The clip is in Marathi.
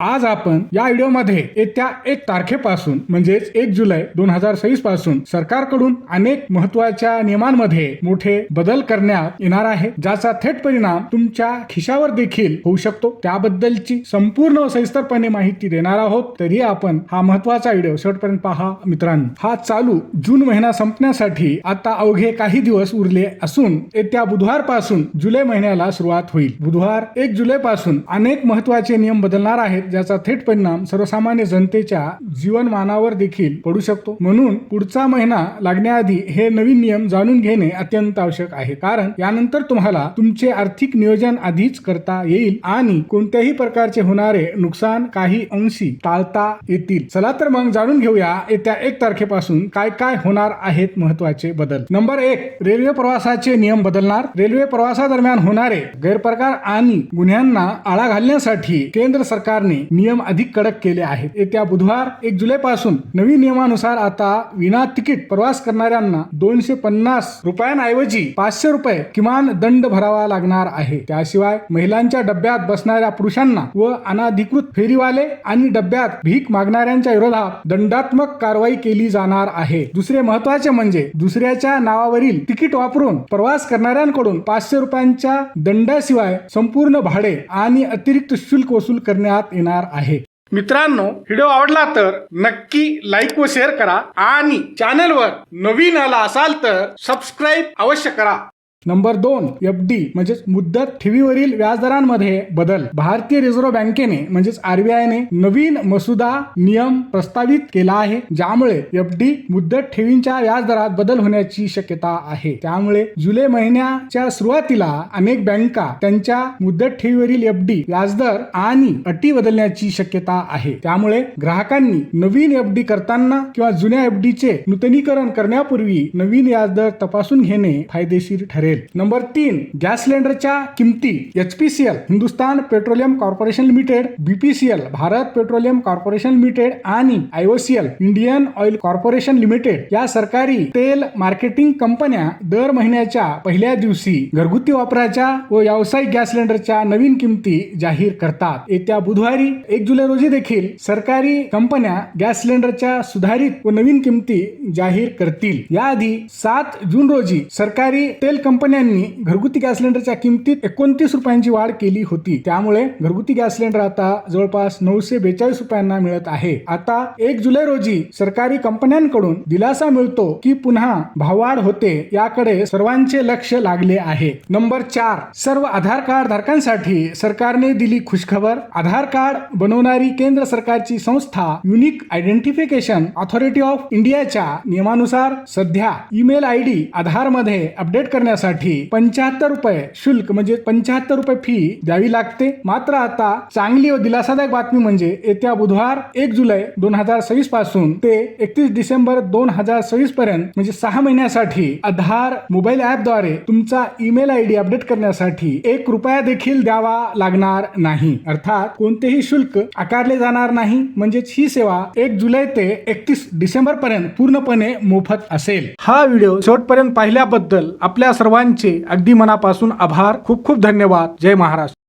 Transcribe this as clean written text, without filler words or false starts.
आज आपण या व्हिडिओमध्ये येत्या 1 तारखेपासून म्हणजेच 1 जुलै 2026 पासून सरकारकडून अनेक महत्त्वाच्या नियमांमध्ये मोठे बदल करण्यात येणार आहे, ज्याचा थेट परिणाम तुमच्या खिशावर देखील होऊ शकतो। त्याबद्दलची संपूर्ण व सविस्तरपणे माहिती देणार आहोत, तरी आपण हा महत्त्वाचा व्हिडिओ शेवटपर्यंत पहा मित्रांनो। हा चालू जून महिना संपण्यासाठी आता अवघे काही दिवस उरले असून येत्या बुधवार पासून जुलै महिन्याला सुरुवात होईल। बुधवार 1 जुलै पासून अनेक महत्त्वाचे नियम बदलणार आहेत, ज्याचा थेट परिणाम सर्वसामान्य जनतेच्या जीवनमानावर देखील पडू शकतो। म्हणून पुढचा महिना लागण्याआधी हे नवीन नियम जाणून घेणे अत्यंत आवश्यक आहे, कारण यानंतर तुम्हाला तुमचे आर्थिक नियोजन आधीच करता येईल आणि कोणत्याही प्रकारचे होणारे नुकसान काही अंशी टाळता येतील। चला तर मग जाणून घेऊया येत्या 1 तारखेपासून काय काय होणार आहेत महत्त्वाचे बदल। नंबर 1, रेल्वे प्रवासाचे नियम बदलणार। रेल्वे प्रवासादरम्यान होणारे गैरप्रकार आणि गुन्ह्यांना आळा घालण्यासाठी केंद्र सरकारने नियम अधिक कडक केले आहेत। येत्या बुधवार 1 जुलै पासून नवीन नियमानुसार आता विना तिकीट प्रवास करणाऱ्यांना 250 रुपयांऐवजी 500 रुपये किमान दंड भरावा लागणार आहे। त्याशिवाय महिलांच्या डब्यात बसणाऱ्या पुरुषांना व अनाधिकृत फेरीवाले आणि डब्यात भीक मागणाऱ्यांच्या विरोधात दंडात्मक कारवाई केली जाणार आहे। दुसरे महत्त्वाचे म्हणजे दुसऱ्याच्या नावावरील तिकीट वापरून प्रवास करणाऱ्यांकडून 500 रुपयांच्या दंडाशिवाय संपूर्ण भाडे आणि अतिरिक्त शुल्क वसूल करण्यात येणार आहे। मित्रांनो, व्हिडिओ आवडला तर नक्की लाईक व शेअर करा आणि चॅनलवर नवीन आला असाल तर सबस्क्राईब अवश्य करा। नंबर 2, FD म्हणजे मुदत ठेवीवरील व्याजदरांमध्ये बदल। भारतीय रिझर्व्ह बँकेने म्हणजेच RBI ने नवीन मसुदा नियम प्रस्तावित केला आहे, ज्यामुळे FD मुदत ठेवींच्या व्याजदरात बदल होण्याची शक्यता आहे। त्यामुळे जुलै महिन्याच्या सुरुवातीला अनेक बँका त्यांच्या मुदत ठेवीवरील FD व्याजदर आणि अटी बदलण्याची शक्यता आहे। त्यामुळे ग्राहकांनी नवीन FD करताना किंवा जुन्या FD चे नूतनीकरण करण्यापूर्वी नवीन व्याजदर तपासून घेणे फायदेशीर ठरेल। नंबर 3, गॅस सिलेंडरच्या किमती HPCL Hindustan petroleum corporation limited, BPCL Bharat petroleum corporation limited आणि IOCL Indian oil corporation limited या सरकारी तेल मार्केटिंग कंपन्या दर महिन्याच्या पहिल्या दिवशी घरगुती वापराच्या व व्यावसायिक गॅस सिलेंडरच्या नवीन किमती जाहीर करतात। येत्या बुधवारी 1 जुलै रोजी देखील सरकारी कंपन्या गॅस सिलेंडरच्या सुधारित व नवीन किमती जाहीर करतील। याआधी 7 जून रोजी सरकारी तेल कंपन्यांनी घरगुती गॅस सिलेंडरच्या किमतीत 29 रुपयांची वाढ केली होती। त्यामुळे घरगुती गॅस सिलेंडर आता जवळपास 942 रुपयांना मिळत आहे। आता 1 जुलै रोजी सरकारी कंपन्यांकडून दिलासा मिळतो की पुन्हा भाववाढ होते, याकडे सर्वांचे लक्ष लागले आहे। नंबर 4, सर्व आधार कार्ड धारकांसाठी सरकारने दिली खुशखबर। आधार कार्ड बनवणारी केंद्र सरकारची संस्था युनिक आयडेंटिफिकेशन अथॉरिटी ऑफ इंडियाच्या नियमानुसार सध्या ईमेल ID आधार मध्ये अपडेट करण्यासाठी 75 रुपये शुल्क म्हणजे 75 रुपये फी द्यावी लागते। मात्र आता चांगली व दिलासादायक बातमी म्हणजे येत्या बुधवार 1 जुलै 2026 पासून ते 31 डिसेंबर 2026 पर्यंत म्हणजे 6 महिन्यासाठी आधार मोबाईल ॲपद्वारे तुमचा ईमेल ID अपडेट करण्यासाठी 1 रुपया देखील द्यावा लागणार नाही। अर्थात कोणतेही शुल्क आकारले जाणार नाही। म्हणजेच ही सेवा 1 जुलै ते 31 डिसेंबर पर्यंत पूर्णपणे मोफत असेल। हा व्हिडिओ शेवटपर्यंत पाहिल्याबद्दल आपल्या सर्वांचे अगदी मनापासून आभार। खूप खूप धन्यवाद। जय महाराष्ट्र।